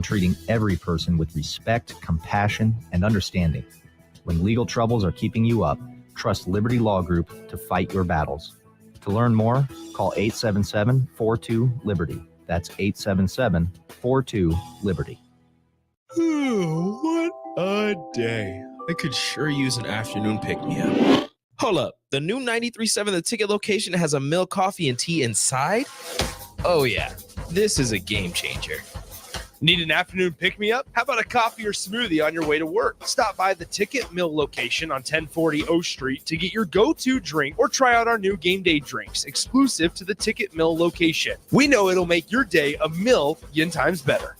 treating every person with respect, compassion, and understanding. When legal troubles are keeping you up, trust Liberty Law Group to fight your battles. To learn more, call 877-42-LIBERTY. That's 877-42-LIBERTY. What a day. I could sure use an afternoon pick-me-up. Hold up. The new 93.7 The Ticket location has a milk, coffee, and tea inside? Oh, yeah. This is a game changer. Need an afternoon pick-me-up? How about a coffee or smoothie on your way to work? Stop by the Ticket Mill location on 1040 O Street to get your go-to drink or try out our new game day drinks, exclusive to the Ticket Mill location. We know it'll make your day a million times better.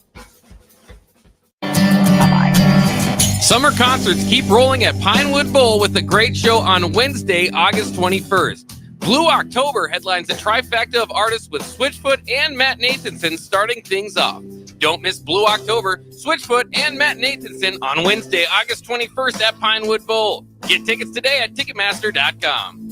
Summer concerts keep rolling at Pinewood Bowl with a great show on Wednesday, August 21st. Blue October headlines a trifecta of artists with Switchfoot and Matt Nathanson starting things off. Don't miss Blue October, Switchfoot, and Matt Nathanson on Wednesday, August 21st at Pinewood Bowl. Get tickets today at Ticketmaster.com.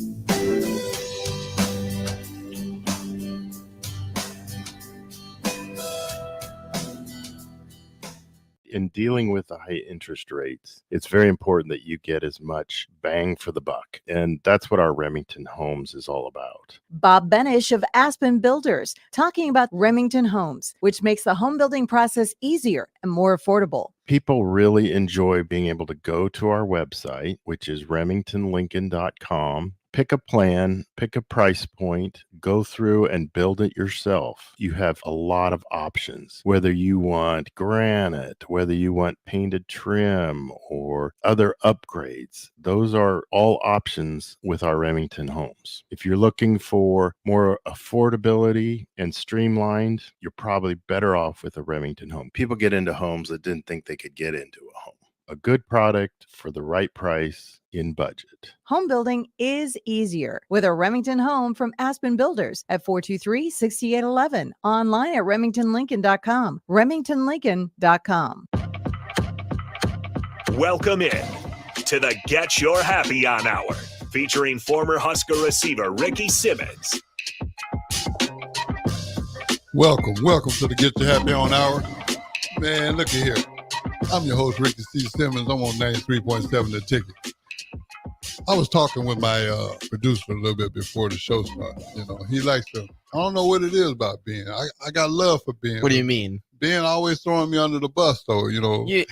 In dealing with the high interest rates, it's very important that you get as much bang for the buck. And that's what our Remington Homes is all about. Bob Benish of Aspen Builders talking about Remington Homes, which makes the home building process easier and more affordable. People really enjoy being able to go to our website, which is remingtonlincoln.com, pick a plan, pick a price point, go through and build it yourself. You have a lot of options, whether you want granite, whether you want painted trim or other upgrades. Those are all options with our Remington Homes. If you're looking for more affordability and streamlined, you're probably better off with a Remington home. People get into homes that didn't think they could get into a home. A good product for the right price in budget. Home building is easier with a Remington home from Aspen Builders at 423-6811. Online at remingtonlincoln.com. remingtonlincoln.com. Welcome in to the Get Your Happy On Hour, featuring former Husker receiver Ricky Simmons. Welcome to the Get Your Happy On Hour. Man, look at here. I'm your host, Ricky C. Simmons. I'm on 93.7 The Ticket. I was talking with my producer a little bit before the show started. You know, he likes to, I don't know what it is about Ben. I got love for Ben. What do you mean? Ben always throwing me under the bus, though, you know. Yeah.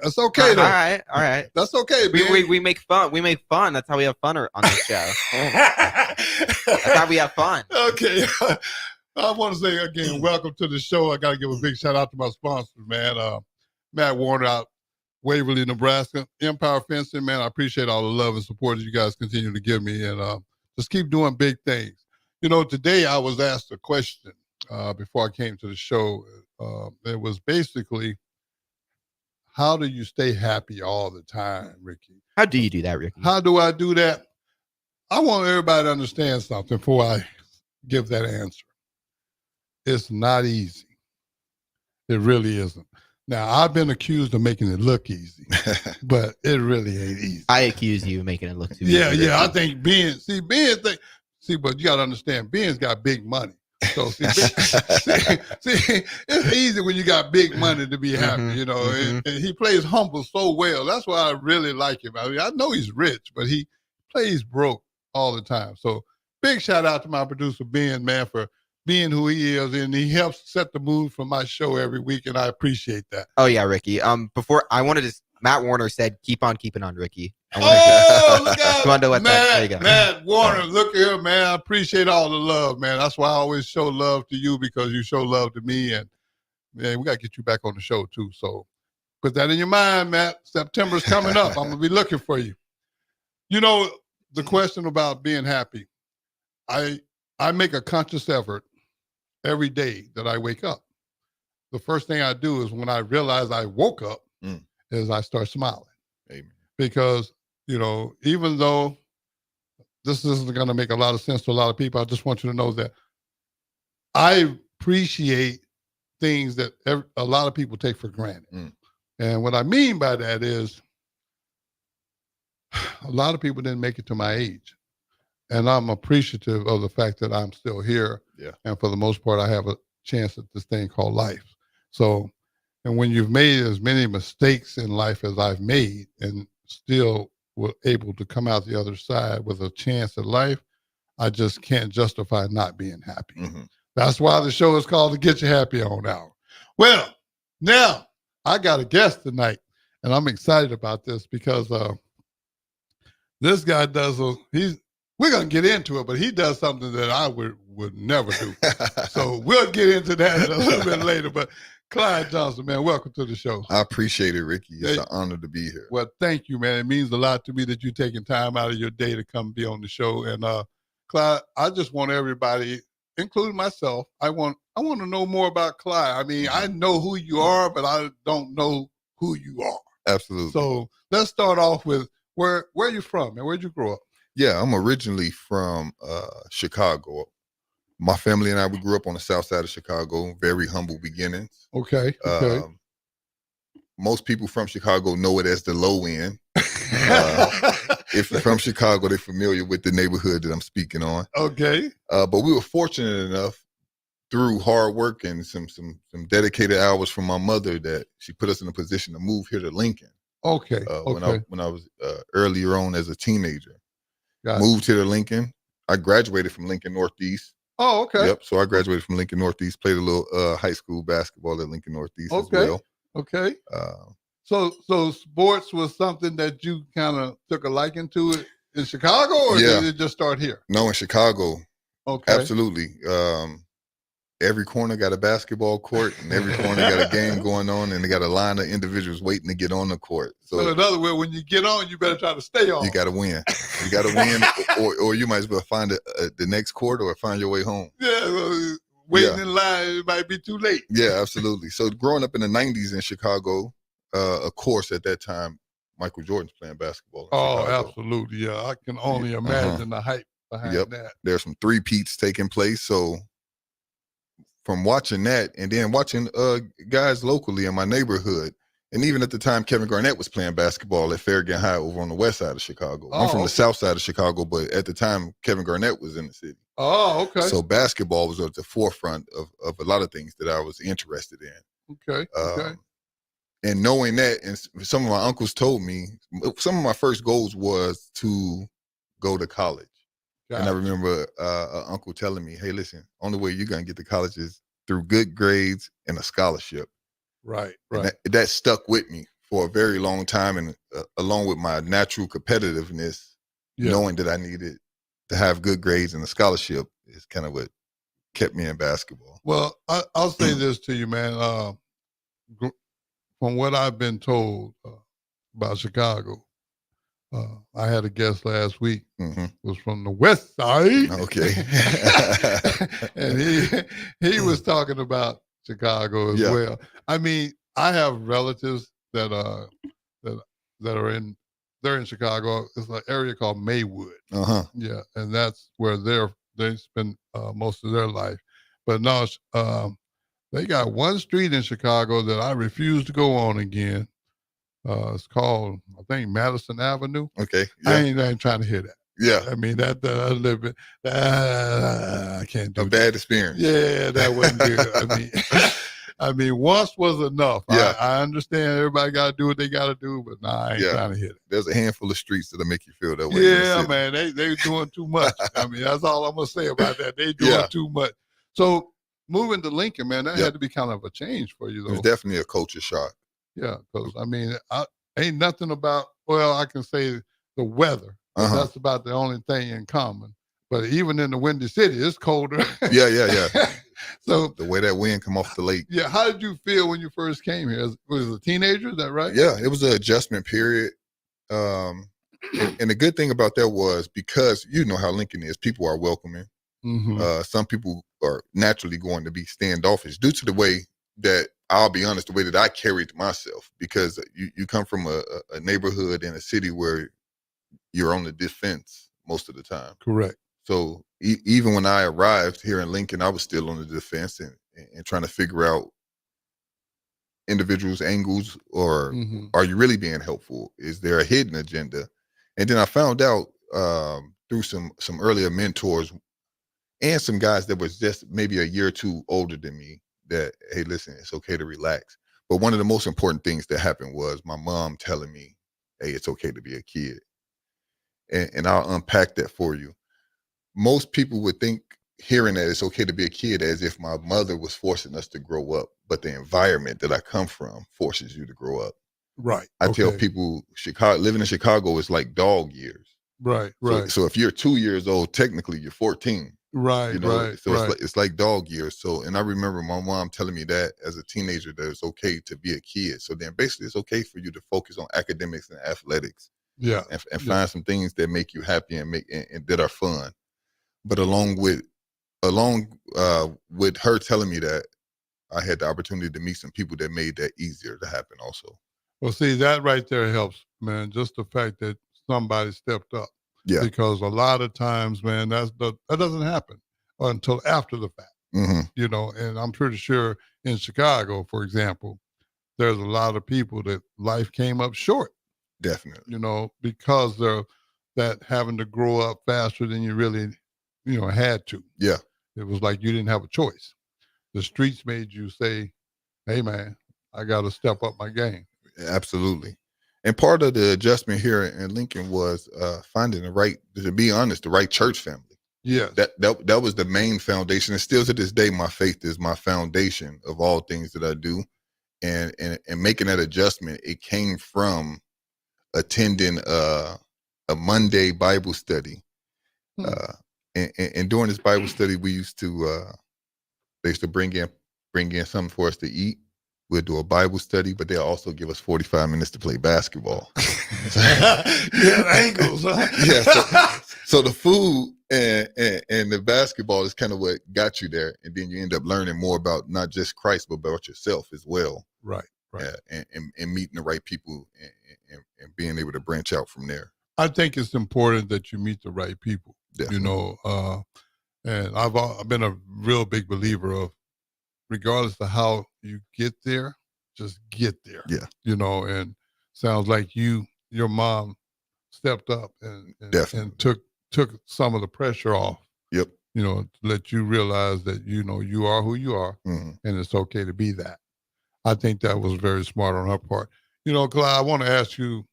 That's okay, though. All right. That's okay, Ben. We make fun. We make fun. That's how we have fun on this show. That's how we have fun. Okay. I want to say again, welcome to the show. I got to give a big shout out to my sponsors, man. Matt Warner out Waverly, Nebraska. Empire Fencing, man, I appreciate all the love and support that you guys continue to give me, and just keep doing big things. You know, today I was asked a question before I came to the show. It was basically, how do you stay happy all the time, Ricky? How do you do that, Ricky? How do I do that? I want everybody to understand something before I give that answer. It's not easy. It really isn't. Now, I've been accused of making it look easy, but it really ain't easy. I accuse you of making it look too easy. Yeah, I think Ben, but you got to understand, Ben's got big money. So, it's easy when you got big money to be happy, you know. And he plays humble so well. That's why I really like him. I mean, I know he's rich, but he plays broke all the time. So, big shout out to my producer, Ben, man, for being who he is, and he helps set the mood for my show every week, and I appreciate that. Oh yeah, Ricky. Before I wanted to, Matt Warner said, "Keep on keeping on, Ricky." Look out, Matt Warner, look at here, man. I appreciate all the love, man. That's why I always show love to you, because you show love to me, and man, we got to get you back on the show too. So put that in your mind, Matt. September's coming up. I'm gonna be looking for you. You know, the question about being happy, I make a conscious effort every day that I wake up. The first thing I do is, when I realize I woke up, is I start smiling. Amen. Because, you know, even though this isn't going to make a lot of sense to a lot of people, I just want you to know that I appreciate things that a lot of people take for granted. And what I mean by that is, a lot of people didn't make it to my age. And I'm appreciative of the fact that I'm still here. Yeah. And for the most part, I have a chance at this thing called life. So And when you've made as many mistakes in life as I've made and still were able to come out the other side with a chance at life, I just can't justify not being happy. Mm-hmm. That's why the show is called the Get You Happy On Hour. Well, now I got a guest tonight, and I'm excited about this because this guy does we're going to get into it, but he does something that I would never do. So we'll get into that a little bit later. But Clyde Johnson, man, welcome to the show. I appreciate it, Ricky. It's an honor to be here. Well, thank you, man. It means a lot to me that you're taking time out of your day to come be on the show. And Clyde, I just want everybody, including myself, I want to know more about Clyde. I mean, I know who you are, but I don't know who you are. Absolutely. So let's start off with where you from and where'd you grow up? Yeah, I'm originally from Chicago. My family and we grew up on the south side of Chicago, very humble beginnings. Okay. Most people from Chicago know it as the low end. If you're from Chicago, they're familiar with the neighborhood that I'm speaking on. Okay. But we were fortunate enough through hard work and some dedicated hours from my mother that she put us in a position to move here to Lincoln. Okay. When I was earlier on as a teenager. Moved here to Lincoln. I graduated from Lincoln Northeast. Oh, okay. Yep. So I graduated from Lincoln Northeast, played a little high school basketball at Lincoln Northeast as well. Okay. So sports was something that you kind of took a liking to it in Chicago, or did it just start here? No, in Chicago. Okay. Absolutely. Every corner got a basketball court, and every corner got a game going on, and they got a line of individuals waiting to get on the court. So in other words, when you get on, you better try to stay on. You got to win. You got to win, or you might as well find the next court or find your way home. Yeah, waiting in line, it might be too late. Yeah, absolutely. So growing up in the 90s in Chicago, of course, at that time, Michael Jordan's playing basketball. Chicago. Absolutely. Yeah, I can only imagine the hype behind that. There's some three-peats taking place. So from watching that and then watching guys locally in my neighborhood, and even at the time, Kevin Garnett was playing basketball at Farragut High over on the west side of Chicago. I'm from the south side of Chicago, but at the time, Kevin Garnett was in the city. Oh, okay. So basketball was at the forefront of a lot of things that I was interested in. Okay. And knowing that, and some of my uncles told me, some of my first goals was to go to college. And I remember an uncle telling me, hey, listen, only way you're going to get to college is through good grades and a scholarship. Right. And that stuck with me for a very long time. And along with my natural competitiveness, knowing that I needed to have good grades and a scholarship is kind of what kept me in basketball. Well, I'll say this to you, man. From what I've been told about Chicago, I had a guest last week, was from the west side. Okay. And he was talking about Chicago as well. I mean, I have relatives that are in Chicago. It's an area called Maywood. Yeah, and that's where they spend most of their life. But no, they got one street in Chicago that I refuse to go on again. It's called, I think, Madison Avenue. Okay. Yeah. I ain't trying to hear that. Yeah. I mean, that a little bit, I can't do a bad experience. Yeah, that wasn't good. I mean, once was enough. Yeah. I understand everybody got to do what they got to do, but I ain't trying to hear it. There's a handful of streets that'll make you feel that way. Yeah, man, they doing too much. I mean, that's all I'm going to say about that. They doing too much. So moving to Lincoln, man, that had to be kind of a change for you, though. It was definitely a culture shock. Yeah, because, I mean, ain't nothing about, well, I can say the weather. That's about the only thing in common. But even in the Windy City, it's colder. Yeah. So the way that wind come off the lake. Yeah, how did you feel when you first came here? Was it a teenager, is that right? Yeah, it was an adjustment period. And the good thing about that was because you know how Lincoln is, people are welcoming. Some people are naturally going to be standoffish due to the way that, I'll be honest, the way that I carried myself, because you come from a neighborhood in a city where you're on the defense most of the time. Correct. So even when I arrived here in Lincoln, I was still on the defense and trying to figure out individuals' angles, or are you really being helpful? Is there a hidden agenda? And then I found out through some earlier mentors and some guys that was just maybe a year or two older than me that, hey, listen, it's okay to relax. But one of the most important things that happened was my mom telling me, hey, it's okay to be a kid. And I'll unpack that for you. Most people would think hearing that it's okay to be a kid as if my mother was forcing us to grow up, but the environment that I come from forces you to grow up. Right. I tell people living in Chicago is like dog years. Right. So if you're 2 years old, technically you're 14. Right. It's like dog years. So, and I remember my mom telling me that as a teenager that it's okay to be a kid. So then basically it's okay for you to focus on academics and athletics. Yeah. And find some things that make you happy and that are fun. But along with her telling me that, I had the opportunity to meet some people that made that easier to happen also. Well, see, that right there helps, man. Just the fact that somebody stepped up. Yeah. Because a lot of times, man, that doesn't happen until after the fact. Mm-hmm. And I'm pretty sure in Chicago, for example, there's a lot of people that life came up short. Definitely. Because of that having to grow up faster than you really, had to. Yeah. It was like you didn't have a choice. The streets made you say, hey, man, I got to step up my game. Absolutely. And part of the adjustment here in Lincoln was finding the right church family. Yes. That was the main foundation. And still to this day, my faith is my foundation of all things that I do. And making that adjustment, it came from attending a Monday Bible study. And during this Bible study, they used to bring in something for us to eat. We'll do a Bible study, but they'll also give us 45 minutes to play basketball. Angles, huh? Yeah. So the food and the basketball is kind of what got you there. And then you end up learning more about not just Christ, but about yourself as well. Right. And meeting the right people and being able to branch out from there. I think it's important that you meet the right people. Definitely. And I've been a real big believer of, regardless of how you get there, just get there. Yeah. And sounds like your mom stepped up and took some of the pressure off. Yep. To let you realize that, you are who you are, and it's okay to be that. I think that was very smart on her part. Clyde, I want to ask you,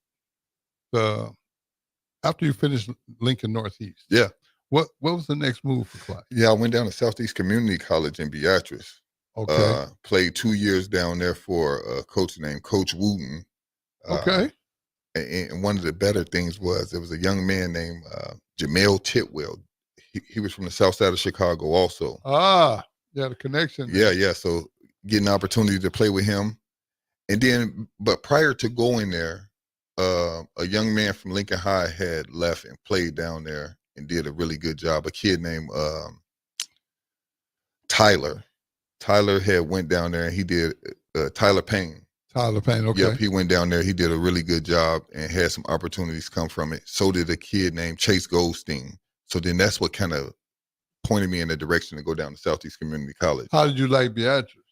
after you finished Lincoln Northeast. Yeah. What was the next move for Clyde? Yeah, I went down to Southeast Community College in Beatrice. Okay. Played 2 years down there for a coach named Coach Wooten. Okay. And one of the better things was there was a young man named Jamel Titwell. He was from the south side of Chicago also. Yeah, the connection. Yeah. So getting the opportunity to play with him. And then, but prior to going there, a young man from Lincoln High had left and played down there and did a really good job. A kid named Tyler. Tyler had went down there and he did Tyler Payne. Tyler Payne, okay. Yep, he went down there. He did a really good job and had some opportunities come from it. So did a kid named Chase Goldstein. So then that's what kind of pointed me in the direction to go down to Southeast Community College. How did you like Beatrice?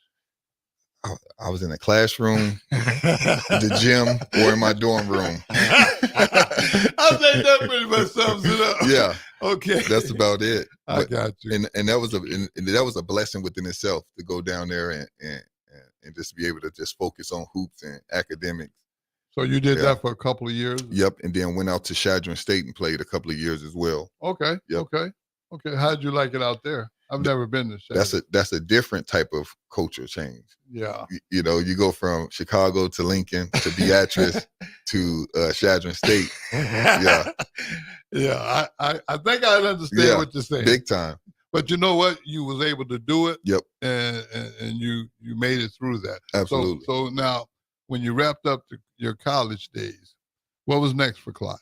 I was in the classroom, the gym, or in my dorm room. I think that pretty much sums it up. Yeah. Okay. That's about it. I got you. And that was a blessing within itself to go down there and just be able to just focus on hoops and academics. So you did that for a couple of years? Yep. And then went out to Chadron State and played a couple of years as well. Okay. Yep. Okay. How'd you like it out there? I've never been to Chadron. That's a different type of culture change. Yeah. You go from Chicago to Lincoln to Beatrice to Chadron State. Yeah. Yeah. I think I understand what you're saying. Big time. But you know what? You was able to do it. Yep. And you made it through that. Absolutely. So now when you wrapped up your college days, what was next for Clyde?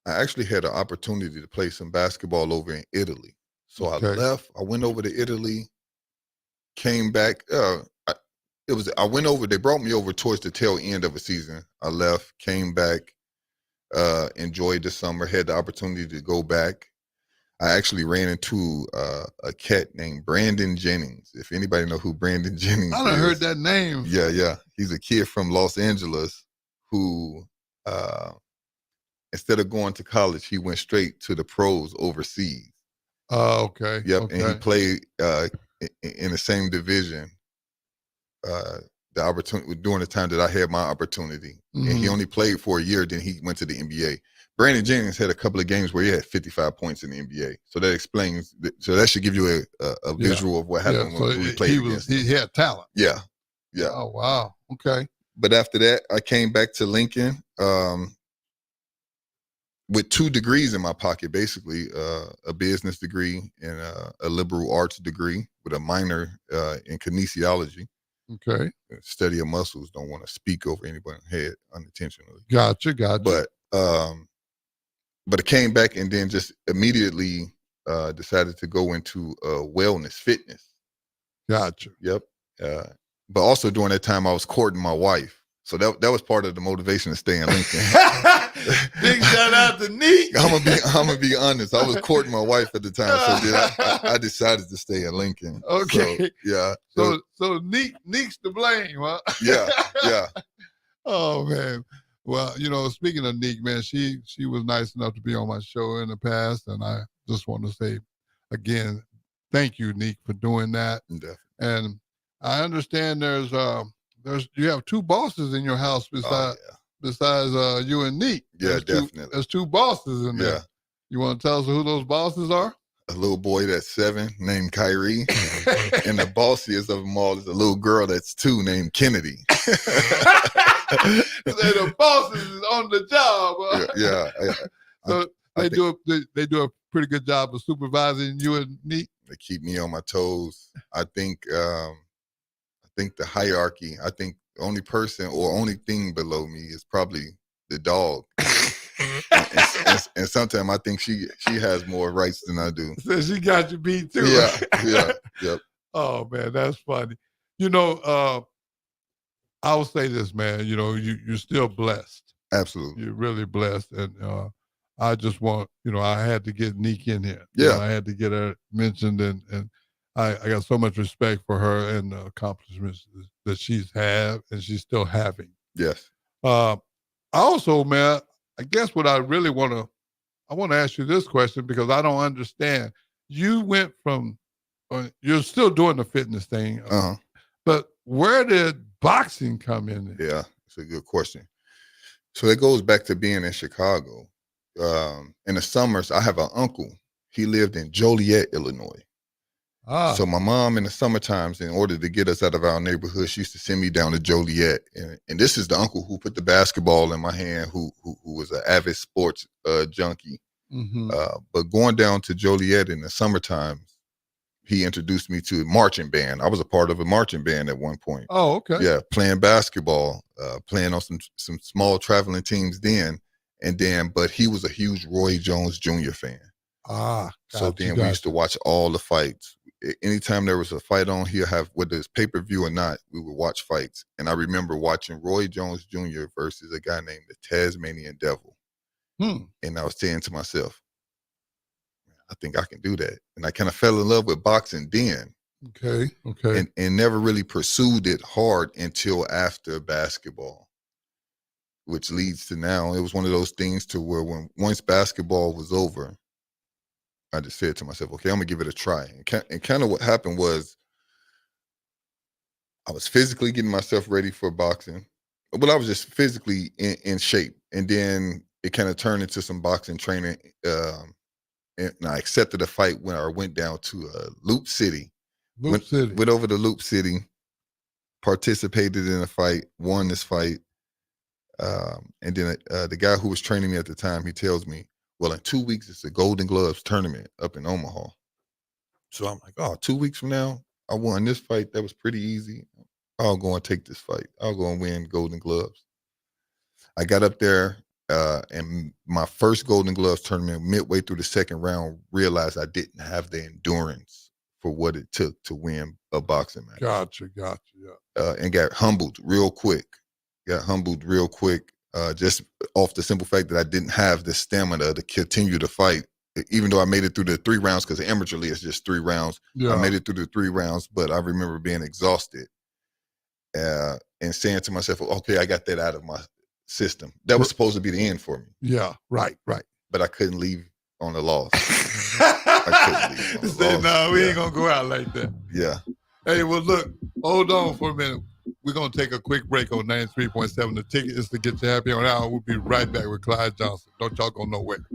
I actually had an opportunity to play some basketball over in Italy. So I left. I went over to Italy, came back. I went over. They brought me over towards the tail end of a season. I left, came back, enjoyed the summer, had the opportunity to go back. I actually ran into a cat named Brandon Jennings. If anybody know who Brandon Jennings is. I done heard that name. Yeah. He's a kid from Los Angeles who, instead of going to college, he went straight to the pros overseas. Oh, okay. Yep, okay. and he played in the same division the opportunity during the time that I had my opportunity. And he only played for a year, then he went to the NBA. Brandon Jennings had a couple of games where he had 55 points in the NBA. So that explains. So that should give you a visual of what happened when we played against him. He had talent. Yeah. Oh, wow. Okay. But after that, I came back to Lincoln with 2 degrees in my pocket, basically a business degree and a liberal arts degree with a minor in kinesiology. Okay. Study of muscles. Don't want to speak over anybody's head unintentionally. Gotcha. But I came back and then just immediately decided to go into wellness, fitness. Gotcha. Yep. But also during that time, I was courting my wife. So that was part of the motivation to stay in Lincoln. Big shout out to Neek. I'm gonna be honest. I was courting my wife at the time, so then I decided to stay in Lincoln. Okay. So, yeah. So Neek's to blame, huh? Yeah. Oh man. Well, speaking of Neek, man, she was nice enough to be on my show in the past, and I just want to say again, thank you, Neek, for doing that. Definitely. And I understand you have 2 bosses in your house besides you and Neek. Definitely. There's 2 bosses in there. You want to tell us who those bosses are? A little boy that's 7 named Kyrie, and the bossiest of them all is a little girl that's 2 named Kennedy. The bosses is on the job. So they do a pretty good job of supervising you and Neek. They keep me on my toes. I think the hierarchy. I think the only person or only thing below me is probably the dog. and sometimes I think she has more rights than I do. So she got you beat too. Yep. Oh man, that's funny. I will say this, man. You're still blessed. Absolutely. You're really blessed, and I just want, I had to get Neek in here. Yeah. I had to get her mentioned, and I got so much respect for her and the accomplishments that she's had and she's still having. Yes. Also, man, I guess what I really want to ask you this question because I don't understand. You went from, you're still doing the fitness thing, but where did boxing come in? Yeah, it's a good question. So it goes back to being in Chicago. In the summers, I have an uncle. He lived in Joliet, Illinois. So my mom in the summer times, in order to get us out of our neighborhood, she used to send me down to Joliet. And this is the uncle who put the basketball in my hand, who was an avid sports junkie. But going down to Joliet in the summer times, he introduced me to a marching band. I was a part of a marching band at one point. Oh, okay. Yeah, playing basketball, playing on some small traveling teams then. But he was a huge Roy Jones Jr. fan. So then we used to watch all the fights. Anytime there was a fight on, he'll have, whether it's pay-per-view or not, we would watch fights. And I remember watching Roy Jones Jr. versus a guy named the Tasmanian Devil. And I was saying to myself, I think I can do that. And I kind of fell in love with boxing then. Okay. And never really pursued it hard until after basketball, which leads to now. It was one of those things to where once basketball was over, I just said to myself, okay, I'm going to give it a try. And kind of what happened was I was physically getting myself ready for boxing. But I was just physically in shape. And then it kind of turned into some boxing training. And I accepted a fight when I went down to Loop City. Went over to Loop City, participated in a fight, won this fight. And then the guy who was training me at the time, he tells me, well, in 2 weeks, it's a Golden Gloves tournament up in Omaha. So I'm like, 2 weeks from now, I won this fight. That was pretty easy. I'll go and take this fight. I'll go and win Golden Gloves. I got up there, and my first Golden Gloves tournament, midway through the second round, realized I didn't have the endurance for what it took to win a boxing match. Gotcha, yeah. And got humbled real quick. Just off the simple fact that I didn't have the stamina to continue to fight, even though I made it through the 3 rounds, because amateur league is just 3 rounds. Yeah. I made it through the 3 rounds, but I remember being exhausted and saying to myself, okay, I got that out of my system. That was supposed to be the end for me. Yeah, right. But I couldn't leave on a loss. I couldn't leave on a loss. No, we ain't going to go out like that. Yeah. Hey, well, look, hold on for a minute. We're going to take a quick break on 93.7. The Ticket is to get you happy on hour. We'll be right back with Clyde Johnson. Don't y'all go nowhere.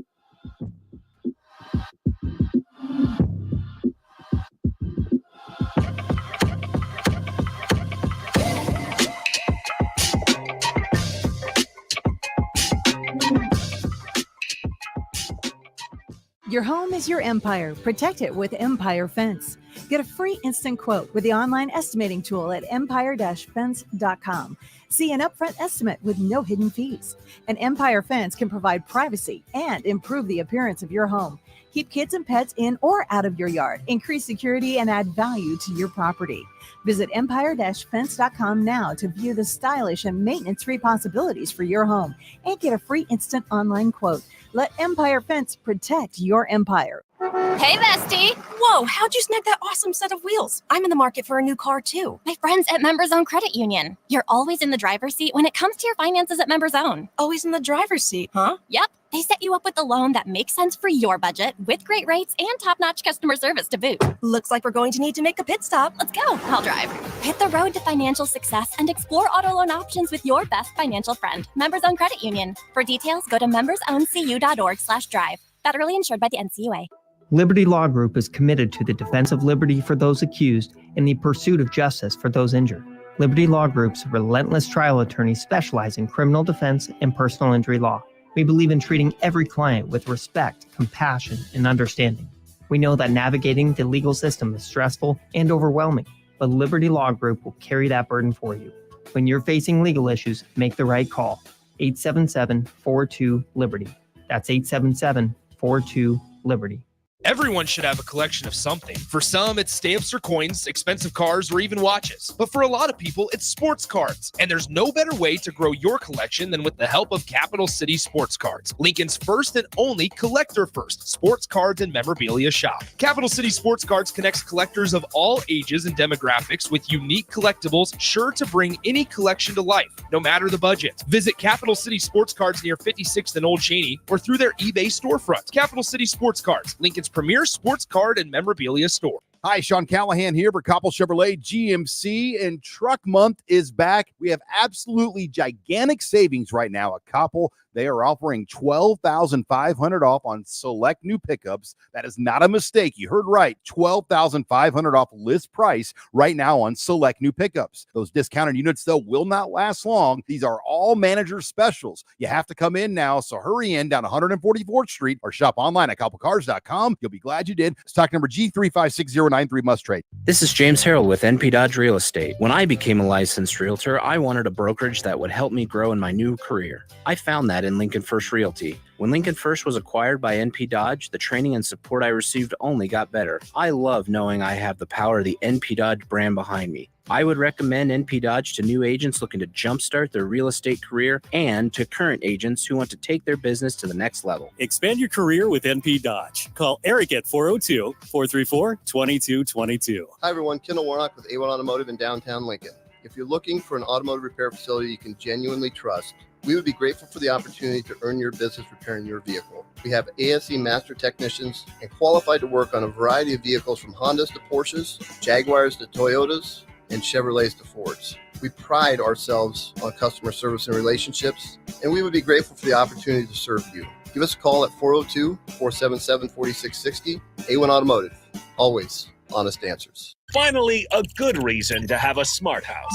Your home is your empire. Protect it with Empire Fence. Get a free instant quote with the online estimating tool at empire-fence.com. See an upfront estimate with no hidden fees. An Empire Fence can provide privacy and improve the appearance of your home. Keep kids and pets in or out of your yard. Increase security and add value to your property. Visit empire-fence.com now to view the stylish and maintenance-free possibilities for your home and get a free instant online quote. Let Empire Fence protect your empire. Hey, bestie. Whoa, how'd you snag that awesome set of wheels? I'm in the market for a new car, too. My friends at Members Own Credit Union. You're always in the driver's seat when it comes to your finances at Members Own. Always in the driver's seat, huh? Yep. They set you up with a loan that makes sense for your budget with great rates and top-notch customer service to boot. Looks like we're going to need to make a pit stop. Let's go. I'll drive. Hit the road to financial success and explore auto loan options with your best financial friend, Members Own Credit Union. For details, go to membersowncu.org/drive. Federally insured by the NCUA. Liberty Law Group is committed to the defense of liberty for those accused and the pursuit of justice for those injured. Liberty Law Group's relentless trial attorneys specialize in criminal defense and personal injury law. We believe in treating every client with respect, compassion, and understanding. We know that navigating the legal system is stressful and overwhelming, but Liberty Law Group will carry that burden for you. When you're facing legal issues, make the right call. 877-42-LIBERTY. That's 877-42-LIBERTY. Everyone should have a collection of something. For some, it's stamps or coins, expensive cars, or even watches. But for a lot of people, it's sports cards. And there's no better way to grow your collection than with the help of Capital City Sports Cards, Lincoln's first and only collector-first sports cards and memorabilia shop. Capital City Sports Cards connects collectors of all ages and demographics with unique collectibles sure to bring any collection to life, no matter the budget. Visit Capital City Sports Cards near 56th and Old Cheney or through their eBay storefront. Capital City Sports Cards, Lincoln's premier sports card and memorabilia store. Hi, Sean Callahan here for Koppel Chevrolet GMC, and Truck Month is back. We have absolutely gigantic savings right now at Koppel. They are offering $12,500 off on select new pickups. That is not a mistake. You heard right. $12,500 off list price right now on select new pickups. Those discounted units, though, will not last long. These are all manager specials. You have to come in now, so hurry in down 144th Street or shop online at koppelcars.com. You'll be glad you did. Stock number G356093 must trade. This is James Harrell with NP Dodge Real Estate. When I became a licensed realtor, I wanted a brokerage that would help me grow in my new career. I found that in Lincoln First Realty. When Lincoln First was acquired by NP Dodge, the training and support I received only got better. I love knowing I have the power of the NP Dodge brand behind me. I would recommend NP Dodge to new agents looking to jumpstart their real estate career and to current agents who want to take their business to the next level. Expand your career with NP Dodge. Call Eric at 402-434-2222. Hi, everyone. Kendall Warnock with A1 Automotive in downtown Lincoln. If you're looking for an automotive repair facility you can genuinely trust, we would be grateful for the opportunity to earn your business repairing your vehicle. We have ASE master technicians and qualified to work on a variety of vehicles from Hondas to Porsches, Jaguars to Toyotas, and Chevrolets to Fords. We pride ourselves on customer service and relationships, and we would be grateful for the opportunity to serve you. Give us a call at 402-477-4660. A1 Automotive. Always honest answers. Finally, a good reason to have a smart house.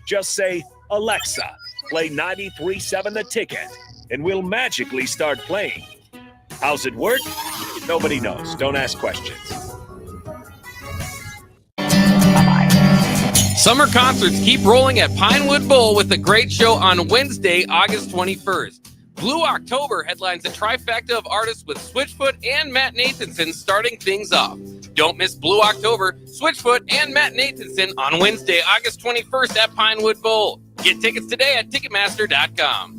Just say, Alexa, play 93.7 The Ticket, and we'll magically start playing. How's it work? Nobody knows. Don't ask questions. Summer concerts keep rolling at Pinewood Bowl with a great show on Wednesday, August 21st. Blue October headlines a trifecta of artists with Switchfoot and Matt Nathanson starting things off. Don't miss Blue October, Switchfoot, and Matt Nathanson on Wednesday, August 21st at Pinewood Bowl. Get tickets today at Ticketmaster.com.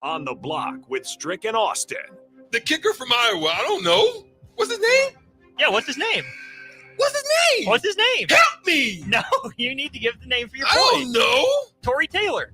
On the Block with Strick and Austin. The kicker from Iowa, I don't know. What's his name? Yeah, what's his name? What's his name? What's his name? Help me! No, you need to give the name for your I boy. don't know. Tory Taylor.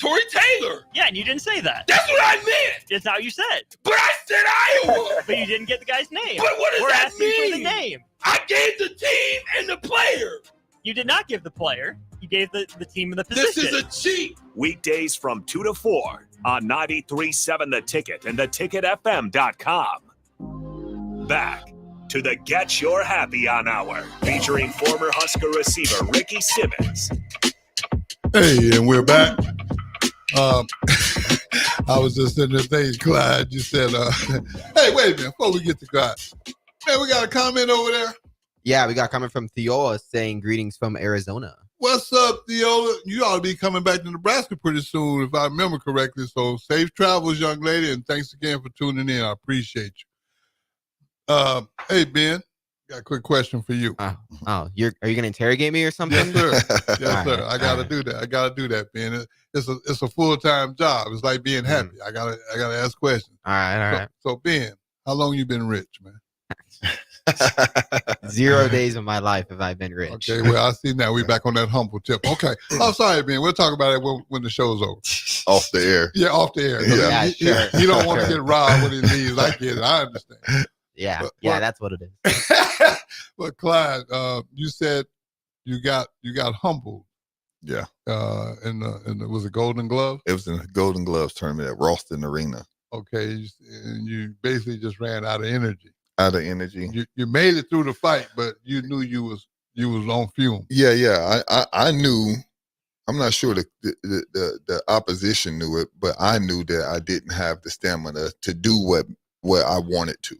Tory Taylor. Yeah, and you didn't say that. That's what I meant. That's not what you said. But I said Iowa. But you didn't get the guy's name. But what does We're that asking mean? for the name. I gave the team and the player. You did not give the player. You gave the team and the position. This is a cheat. Weekdays from 2 to 4 on 93.7 The Ticket and theticketfm.com. Back to the Get Your Happy On Hour, featuring former Husker receiver Ricky Simmons. Hey, and we're back. I was just in the thing, Clyde. You said, hey, wait a minute, before we get to Clyde. Man, we got a comment over there. Yeah, we got a comment from Theola saying greetings from Arizona. What's up, Theola? You ought to be coming back to Nebraska pretty soon, if I remember correctly. So safe travels, young lady, and thanks again for tuning in. I appreciate you. Hey, Ben, got a quick question for you. Are you going to interrogate me or something? Yes, sir. Yes, sir. Right, I got to do that. I got to do that, Ben. It's a full-time job. It's like being happy. I gotta ask questions. All right. So, Ben, how long you been rich, man? 0 days of my life have I been rich. Okay, well, I see now. We back on that humble tip. Okay. Oh, sorry, Ben. We'll talk about it when the show's over. Off the air. Yeah, off the air. Yeah, Sure. He don't want to get robbed when he leaves. I get it. I understand. Yeah, But that's what it is. But Clyde, you said you got humbled. Yeah. And it was a Golden Glove. It was in the Golden Gloves tournament at Ralston Arena. Okay, and you basically just ran out of energy. Out of energy. You made it through the fight, but you knew you was on fume. Yeah. I knew. I'm not sure the opposition knew it, but I knew that I didn't have the stamina to do what I wanted to.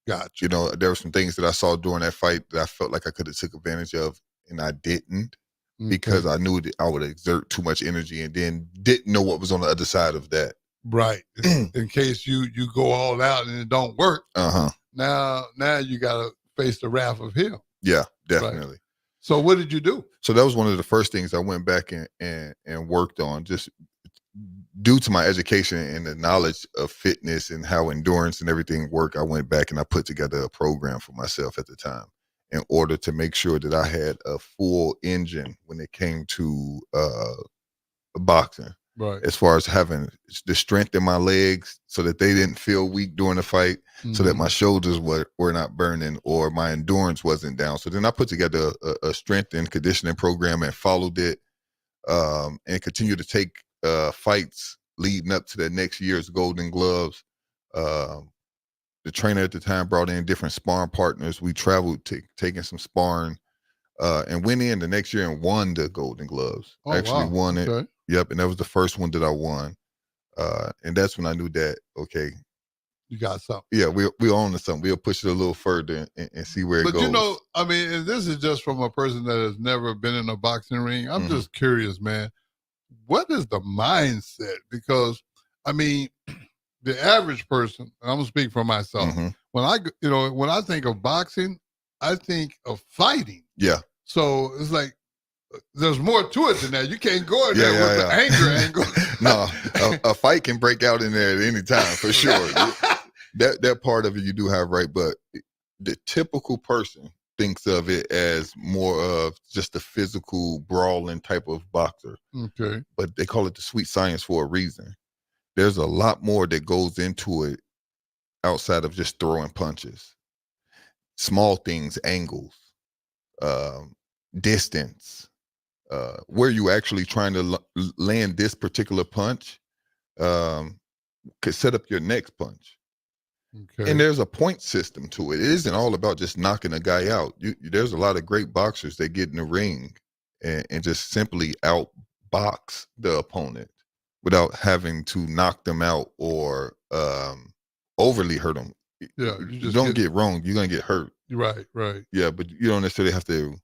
Gotcha. You know, there were some things that I saw during that fight that I felt like I could have took advantage of, and I didn't because I knew that I would exert too much energy and then didn't know what was on the other side of that. Right. In case you go all out and it don't work. Uh-huh. Now you got to face the wrath of him. Yeah, definitely. Right. So what did you do? So that was one of the first things I went back and worked on, just due to my education and the knowledge of fitness and how endurance and everything work. I went back and I put together a program for myself at the time in order to make sure that I had a full engine when it came to boxing. Right. As far as having the strength in my legs so that they didn't feel weak during the fight, so that my shoulders were not burning or my endurance wasn't down. So then I put together a strength and conditioning program and followed it and continued to take fights leading up to the next year's Golden Gloves. The trainer at the time brought in different sparring partners. We traveled taking some sparring and went in the next year and won the Golden Gloves. Oh, wow. Won it. Okay. Yep, and that was the first one that I won. And that's when I knew that, okay, you got something. Yeah, we're on to something. We'll push it a little further and see where it goes. But you know, I mean, and this is just from a person that has never been in a boxing ring. I'm just curious, man. What is the mindset? Because, I mean, the average person, I'm going to speak for myself. When I think of boxing, I think of fighting. Yeah. So it's like, there's more to it than that. You can't go in there with the anger angle. No, a fight can break out in there at any time for sure. That part of it you do have right, but the typical person thinks of it as more of just a physical brawling type of boxer. Okay. But they call it the sweet science for a reason. There's a lot more that goes into it outside of just throwing punches. Small things, angles, distance, where you actually trying to land this particular punch could set up your next punch. Okay. And there's a point system to it. It isn't all about just knocking a guy out. There's a lot of great boxers that get in the ring and just simply outbox the opponent without having to knock them out or overly hurt them. Yeah, you don't get wrong. You're going to get hurt. Right. Yeah, but you don't necessarily have to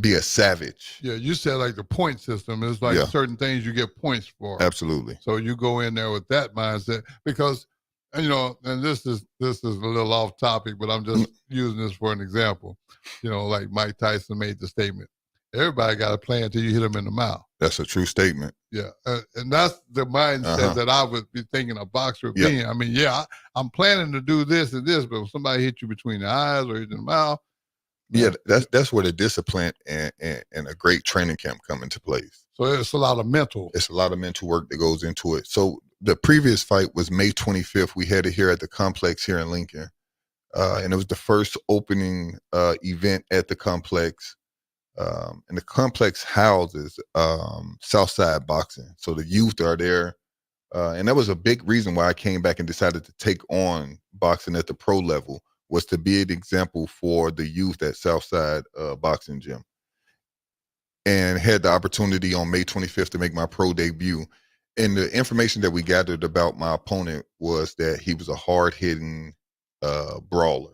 be a savage. Yeah, you said like the point system is like certain things you get points for. Absolutely. So you go in there with that mindset because, you know, and this is a little off topic, but I'm just using this for an example. You know, like Mike Tyson made the statement, everybody got a plan until you hit them in the mouth. That's a true statement. Yeah, and that's the mindset that I would be thinking a boxer being. I mean, I'm planning to do this and this, but if somebody hit you between the eyes or hit you in the mouth. Yeah, that's where the discipline and a great training camp come into place. So it's a lot of mental. It's a lot of mental work that goes into it. So the previous fight was May 25th. We had it here at the complex here in Lincoln. And it was the first opening event at the complex. And the complex houses Southside Boxing. So the youth are there. And that was a big reason why I came back and decided to take on boxing at the pro level, was to be an example for the youth at Southside Boxing Gym. And had the opportunity on May 25th to make my pro debut. And the information that we gathered about my opponent was that he was a hard-hitting brawler.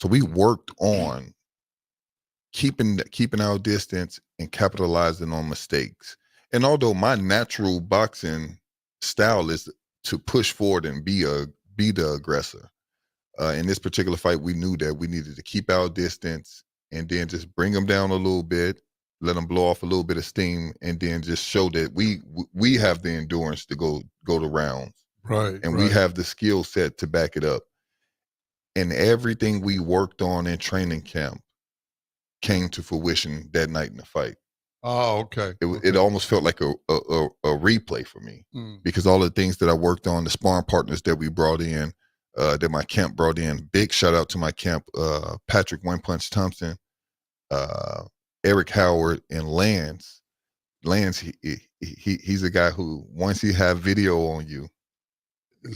So we worked on keeping our distance and capitalizing on mistakes. And although my natural boxing style is to push forward and be the aggressor, in this particular fight, we knew that we needed to keep our distance and then just bring them down a little bit, let them blow off a little bit of steam, and then just show that we have the endurance to go the rounds. Right. And we have the skill set to back it up. And everything we worked on in training camp came to fruition that night in the fight. Oh, okay. It almost felt like a replay for me, because all the things that I worked on, the sparring partners that we brought in, that my camp brought in. Big shout out to my camp, Patrick One Punch Thompson, Eric Howard, and Lance. Lance, he's a guy who, once he have video on you,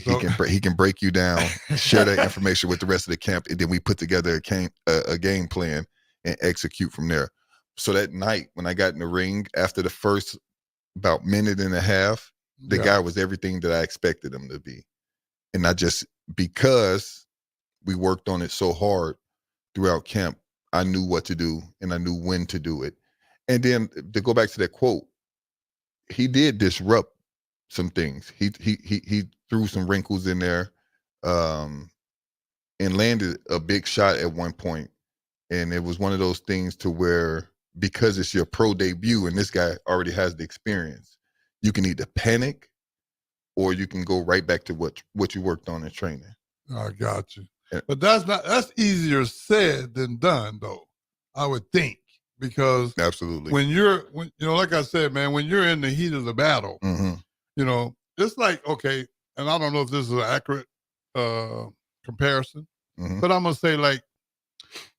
he can break you down, share that information with the rest of the camp, and then we put together a game plan and execute from there. So that night when I got in the ring, after the first about minute and a half, the guy was everything that I expected him to be. And because we worked on it so hard throughout camp, I knew what to do and I knew when to do it. And then to go back to that quote, he did disrupt some things. He threw some wrinkles in there, and landed a big shot at one point. And it was one of those things to where, because it's your pro debut and this guy already has the experience, you can either panic or you can go right back to what you worked on in training. I got you. But that's easier said than done, though, I would think. Because absolutely, when like I said, man, when you're in the heat of the battle, it's like, okay, and I don't know if this is an accurate comparison, but I'm gonna say, like,